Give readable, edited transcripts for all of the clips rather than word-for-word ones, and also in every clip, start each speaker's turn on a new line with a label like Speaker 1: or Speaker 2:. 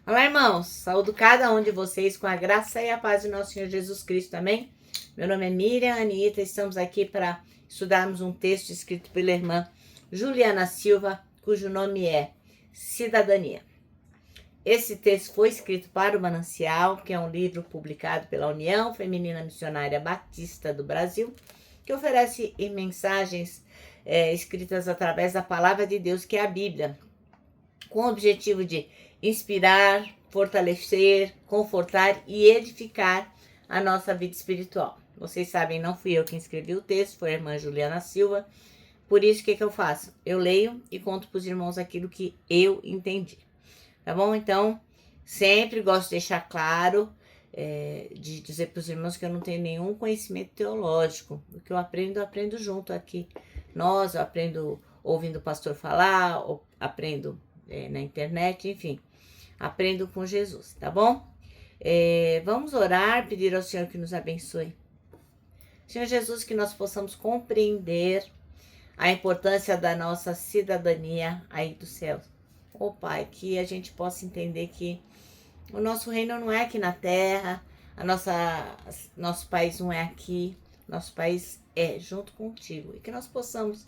Speaker 1: Olá, irmãos. Saúdo cada um de vocês com a graça e a paz do nosso Senhor Jesus Cristo, amém? Meu nome é Miriam Anitta, estamos aqui para estudarmos um texto escrito pela irmã Juliana Silva, cujo nome é Cidadania. Esse texto foi escrito para o Manancial, que é um livro publicado pela União Feminina Missionária Batista do Brasil, que oferece mensagens escritas através da Palavra de Deus, que é a Bíblia, com o objetivo de inspirar, fortalecer, confortar e edificar a nossa vida espiritual. Vocês sabem, não fui eu quem escrevi o texto, foi a irmã Juliana Silva. Por isso, o que eu faço? Eu leio e conto para os irmãos aquilo que eu entendi. Tá bom? Então, sempre gosto de deixar claro, de dizer para os irmãos que eu não tenho nenhum conhecimento teológico. O que eu aprendo junto aqui. Eu aprendo ouvindo o pastor falar, ou aprendo na internet, enfim. Aprendo com Jesus, tá bom? Vamos orar, pedir ao Senhor que nos abençoe. Senhor Jesus, que nós possamos compreender a importância da nossa cidadania aí do céu. Ó Pai, que a gente possa entender que o nosso reino não é aqui na terra, nosso país não é aqui, nosso país é junto contigo. E que nós possamos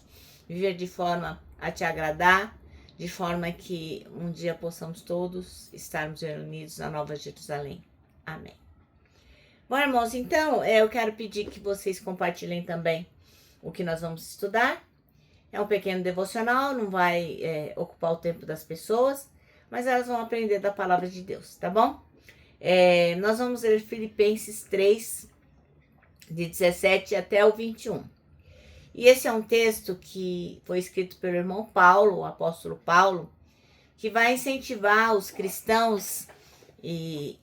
Speaker 1: viver de forma a te agradar, de forma que um dia possamos todos estarmos reunidos na Nova Jerusalém. Amém. Bom, irmãos, então eu quero pedir que vocês compartilhem também o que nós vamos estudar. É um pequeno devocional, não vai ocupar o tempo das pessoas, mas elas vão aprender da palavra de Deus, tá bom? Nós vamos ler Filipenses 3, de 17 até o 21. E esse é um texto que foi escrito pelo irmão Paulo, o apóstolo Paulo, que vai incentivar os cristãos e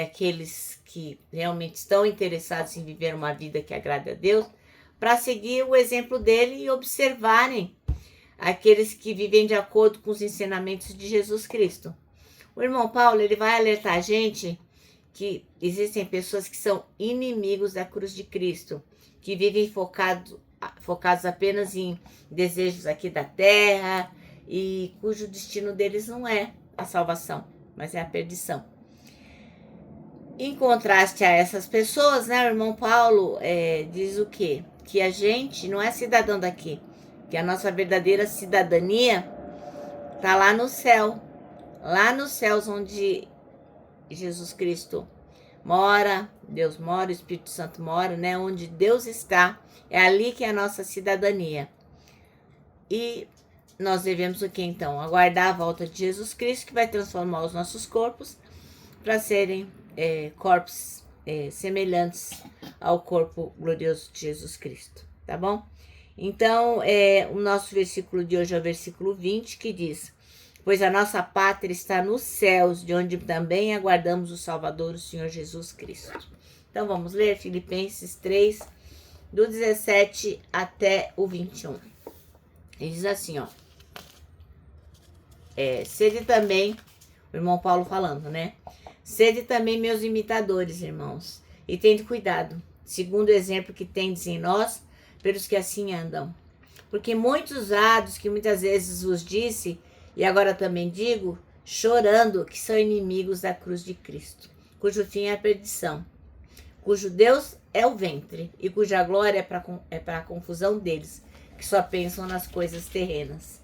Speaker 1: aqueles que realmente estão interessados em viver uma vida que agrade a Deus, para seguir o exemplo dele e observarem aqueles que vivem de acordo com os ensinamentos de Jesus Cristo. O irmão Paulo, ele vai alertar a gente que existem pessoas que são inimigos da cruz de Cristo, que vivem focados apenas em desejos aqui da terra e cujo destino deles não é a salvação, mas é a perdição. Em contraste a essas pessoas, né, o irmão Paulo diz o quê? Que a gente não é cidadão daqui, que a nossa verdadeira cidadania está lá no céu, lá nos céus onde Jesus Cristo mora, Deus mora, o Espírito Santo mora, né? Onde Deus está, é ali que é a nossa cidadania. E nós devemos o que então? Aguardar a volta de Jesus Cristo, que vai transformar os nossos corpos para serem corpos semelhantes ao corpo glorioso de Jesus Cristo, tá bom? Então, o nosso versículo de hoje é o versículo 20, que diz: pois a nossa pátria está nos céus, de onde também aguardamos o Salvador, o Senhor Jesus Cristo. Então, vamos ler Filipenses 3, do 17 até o 21. Ele diz assim, ó. Sede também, o irmão Paulo falando, né? Sede também meus imitadores, irmãos, e tende cuidado, segundo o exemplo que tendes em nós, pelos que assim andam. Porque muitos usados que muitas vezes vos disse, e agora também digo, chorando, que são inimigos da cruz de Cristo, cujo fim é a perdição, cujo Deus é o ventre, e cuja glória é para a confusão deles, que só pensam nas coisas terrenas.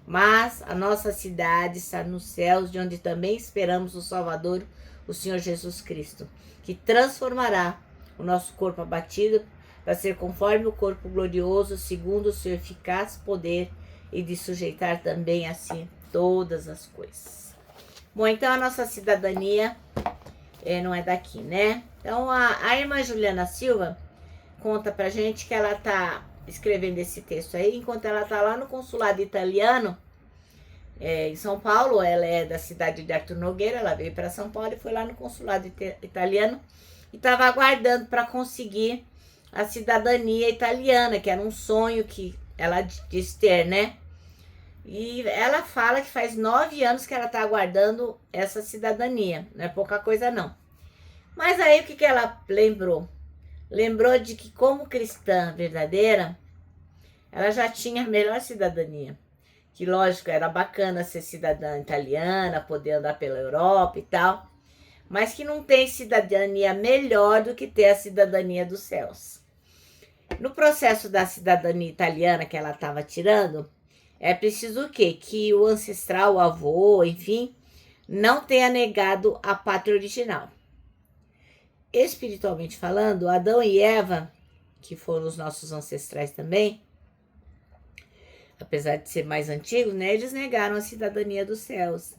Speaker 1: Mas a nossa cidade está nos céus, de onde também esperamos o Salvador, o Senhor Jesus Cristo, que transformará o nosso corpo abatido para ser conforme o corpo glorioso, segundo o seu eficaz poder, e de sujeitar também a si todas as coisas. Bom, então a nossa cidadania não é daqui, né? Então a irmã Juliana Silva conta pra gente que ela tá escrevendo esse texto aí, enquanto ela tá lá no consulado italiano, em São Paulo. Ela é da cidade de Arthur Nogueira, ela veio para São Paulo e foi lá no consulado italiano e estava aguardando para conseguir a cidadania italiana, que era um sonho que ela diz ter, né? E ela fala que faz 9 anos que ela está aguardando essa cidadania, não é pouca coisa não. Mas aí o que ela lembrou? Lembrou de que como cristã verdadeira, ela já tinha a melhor cidadania, que lógico, era bacana ser cidadã italiana, poder andar pela Europa e tal, mas que não tem cidadania melhor do que ter a cidadania dos céus. No processo da cidadania italiana que ela estava tirando, é preciso o quê? Que o ancestral, o avô, enfim, não tenha negado a pátria original. Espiritualmente falando, Adão e Eva, que foram os nossos ancestrais também, apesar de ser mais antigos, né, eles negaram a cidadania dos céus.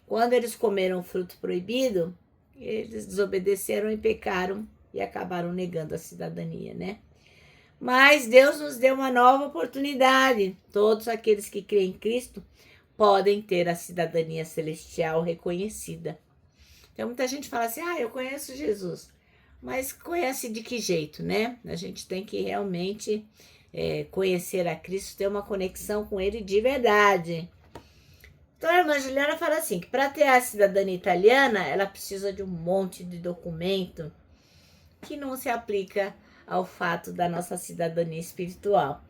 Speaker 1: Quando eles comeram o fruto proibido, eles desobedeceram e pecaram e acabaram negando a cidadania, né? Mas Deus nos deu uma nova oportunidade. Todos aqueles que creem em Cristo podem ter a cidadania celestial reconhecida. Então muita gente fala assim, eu conheço Jesus. Mas conhece de que jeito, né? A gente tem que realmente conhecer a Cristo, ter uma conexão com Ele de verdade. Então a irmã Juliana fala assim, que para ter a cidadania italiana, ela precisa de um monte de documento que não se aplica ao fato da nossa cidadania espiritual.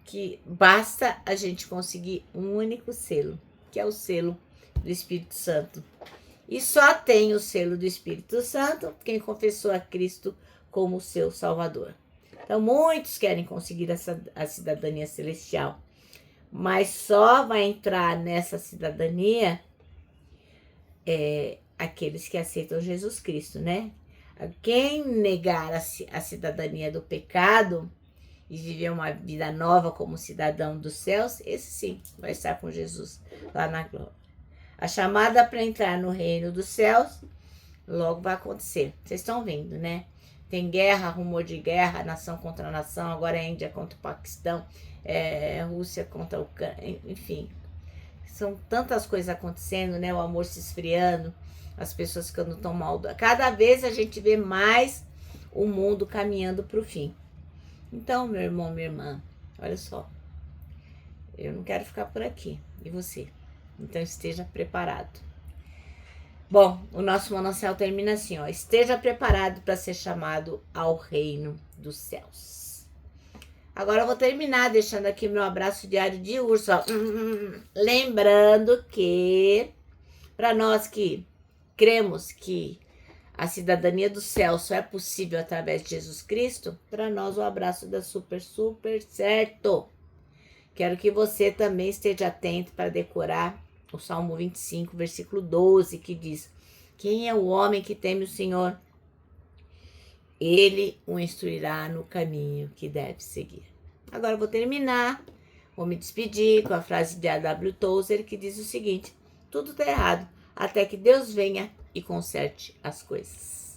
Speaker 1: Que basta a gente conseguir um único selo, que é o selo do Espírito Santo. E só tem o selo do Espírito Santo quem confessou a Cristo como seu Salvador. Então, muitos querem conseguir a cidadania celestial, mas só vai entrar nessa cidadania aqueles que aceitam Jesus Cristo, né? Quem negar a cidadania do pecado e viver uma vida nova como cidadão dos céus, esse sim vai estar com Jesus lá na glória. A chamada para entrar no reino dos céus logo vai acontecer. Vocês estão vendo, né? Tem guerra, rumor de guerra, nação contra nação, agora é Índia contra o Paquistão, Rússia contra a Ucrânia, enfim. São tantas coisas acontecendo, né? O amor se esfriando, as pessoas ficando tão mal. Cada vez a gente vê mais o mundo caminhando para o fim. Então, meu irmão, minha irmã, olha só. Eu não quero ficar por aqui. E você? Então esteja preparado. Bom, o nosso manancial termina assim, ó. Esteja preparado para ser chamado ao reino dos céus. Agora eu vou terminar deixando aqui meu abraço diário de urso, ó. Lembrando que, para nós que cremos que a cidadania do céu só é possível através de Jesus Cristo, para nós o abraço dá super certo. Quero que você também esteja atento para decorar o Salmo 25, versículo 12, que diz: quem é o homem que teme o Senhor? Ele o instruirá no caminho que deve seguir. Agora eu vou terminar, vou me despedir com a frase de A.W. Tozer, que diz o seguinte: tudo está errado, até que Deus venha e conserte as coisas.